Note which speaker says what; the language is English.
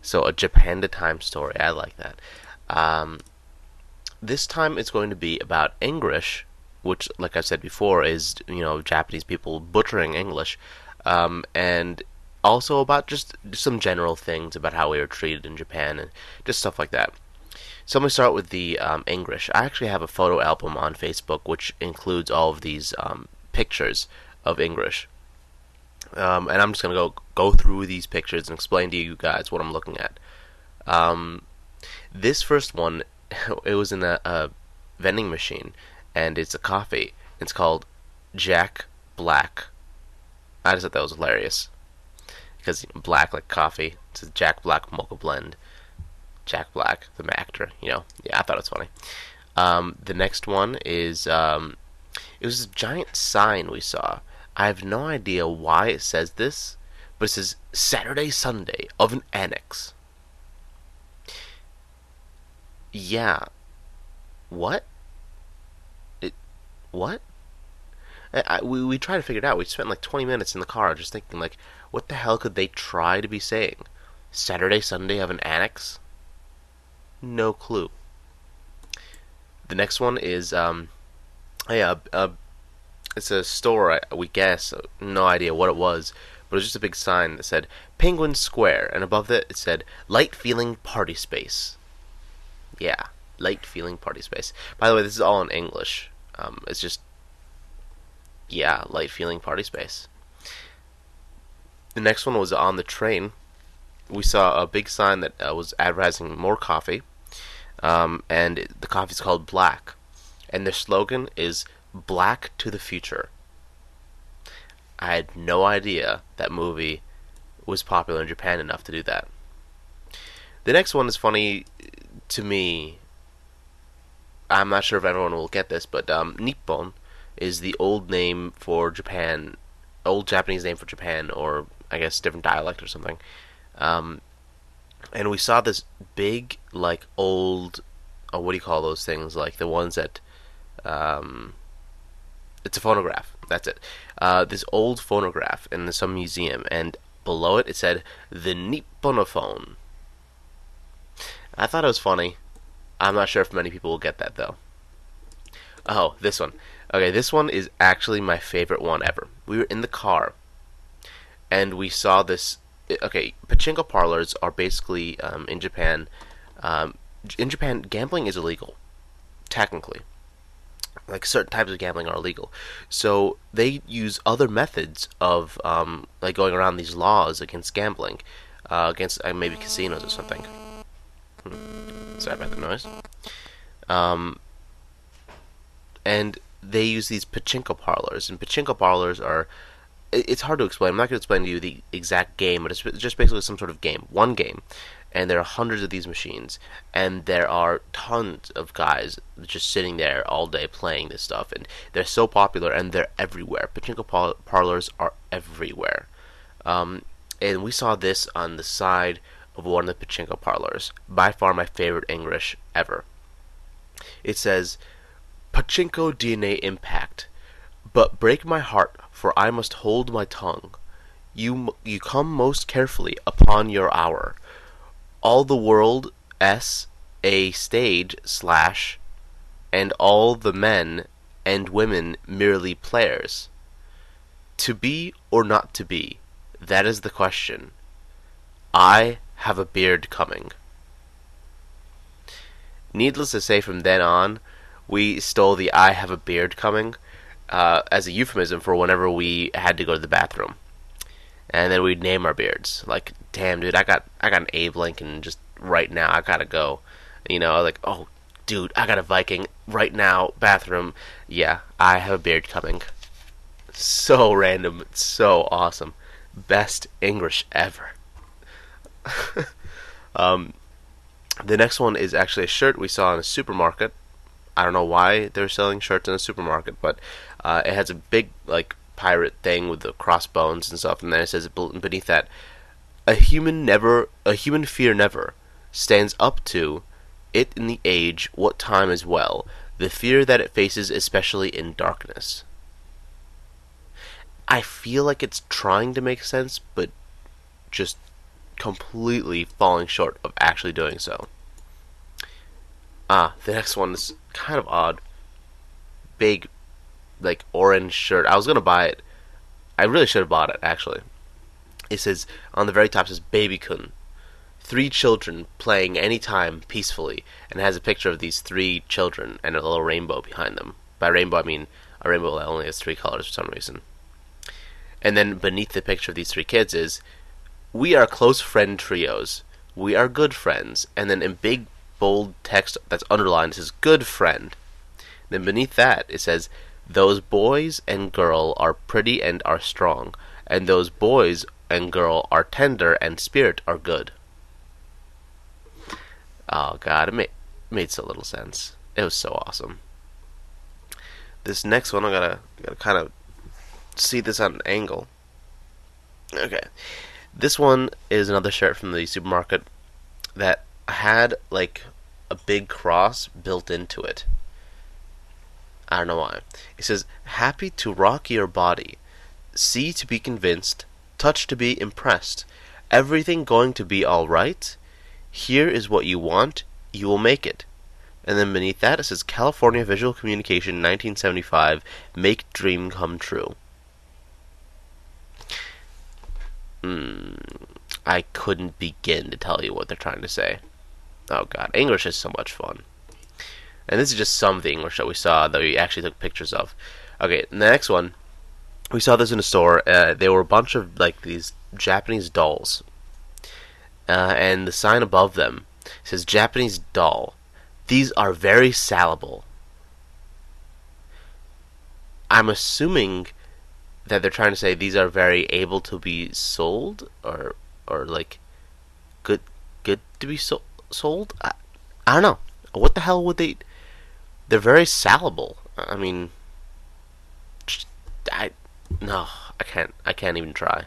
Speaker 1: So a Japandatime story. I like that. Um, this time it's going to be about English, which, like I said before, is Japanese people butchering English, and also about just some general things about how we were treated in Japan and just stuff like that. So I'm going to start with the English. I actually have a photo album on Facebook which includes all of these pictures of English. And I'm just gonna go through these pictures and explain to you guys what I'm looking at. Um, this first one, it was in a vending machine, and it's a coffee. It's called Jack Black. I just thought that was hilarious because black like coffee. It's a Jack Black mocha blend. Jack Black, the actor. Yeah, I thought it was funny. The next one is it was a giant sign we saw. I have no idea why it says this, but it says Saturday Sunday of an annex. Yeah, what? It what? We tried to figure it out. We spent like 20 minutes in the car just thinking like, what the hell could they try to be saying? Saturday Sunday of an annex? No clue. The next one is yeah, it's a store, we guess. No idea what it was, but it was just a big sign that said Penguin Square, and above it said Light Feeling Party Space. Yeah, Light Feeling Party Space. By the way, this is all in English. It's just, yeah, Light Feeling Party Space. The next one was on the train. We saw a big sign that was advertising more coffee, and the coffee's called Black, and their slogan is Black to the Future. I had no idea that movie was popular in Japan enough to do that. The next one is funny to me. I'm not sure if everyone will get this, but Nippon is the old name for Japan, old Japanese name for Japan, or I guess different dialect or something. Um, and we saw this big, like old, what do you call those things? Like the ones that, um, it's a phonograph. That's it. This old phonograph in some museum, and below it said the Nipponophone. I thought it was funny. I'm not sure if many people will get that though. Oh, this one. Okay, this one is actually my favorite one ever. We were in the car and we saw this. Okay, pachinko parlors are basically in Japan. Um, in Japan, gambling is illegal, technically. Like certain types of gambling are illegal, so they use other methods of like going around these laws against gambling, against maybe casinos or something. Sorry about the noise. Um, and they use these pachinko parlors, and pachinko parlors are, it's hard to explain. I'm not going to explain to you the exact game, but it's just basically some sort of game, one game, and there are hundreds of these machines, and there are tons of guys just sitting there all day playing this stuff, and they're so popular, and they're everywhere. Pachinko parlors are everywhere. Um, and we saw this on the side of one of the pachinko parlors. By far my favorite English ever. It says, Pachinko DNA impact. But break my heart, for I must hold my tongue. You come most carefully upon your hour. All the world a stage slash, and all the men and women merely players. To be or not to be, that is the question. I have a beard coming. Needless to say, from then on, we stole the I have a beard coming as a euphemism for whenever we had to go to the bathroom. And then we'd name our beards. Like, damn, dude, I got an Abe Lincoln just right now. I gotta go. Like, oh, dude, I got a Viking right now. Bathroom. Yeah, I have a beard coming. So random. So awesome. Best English ever. um, the next one is actually a shirt we saw in a supermarket. I don't know why they're selling shirts in a supermarket, but it has a big like pirate thing with the crossbones and stuff, and then it says beneath that, a human fear never stands up to it in the age what time as well, the fear that it faces especially in darkness. I feel like it's trying to make sense, but just completely falling short of actually doing so. The next one is kind of odd. Big, like, orange shirt. I was gonna buy it. I really should have bought it, actually. It says, on the very top, it says Baby-kun. 3 children playing anytime peacefully, and it has a picture of these 3 children and a little rainbow behind them. By rainbow, I mean a rainbow that only has 3 colors for some reason. And then beneath the picture of these 3 kids is, we are close friend trios. We are good friends. And then in big, bold text that's underlined, it says, good friend. Then beneath that, it says, those boys and girl are pretty and are strong, and those boys and girl are tender and spirit are good. Oh god, it made so little sense. It was so awesome. This next one, I gotta kind of see this on an angle. Okay. This one is another shirt from the supermarket that had, like, a big cross built into it. I don't know why. It says, happy to rock your body. See to be convinced. Touch to be impressed. Everything going to be alright? Here is what you want. You will make it. And then beneath that it says, California Visual Communication 1975. Make dream come true. I couldn't begin to tell you what they're trying to say. Oh god, English is so much fun. And this is just some of the English that we saw that we actually took pictures of. Okay, the next one, we saw this in a store. There were a bunch of, like, these Japanese dolls. And the sign above them says, Japanese doll. These are very salable. I'm assuming that they're trying to say these are very able to be sold, or like, good to be sold? I don't know. What the hell would they... They're very salable. I mean, no, I can't even try.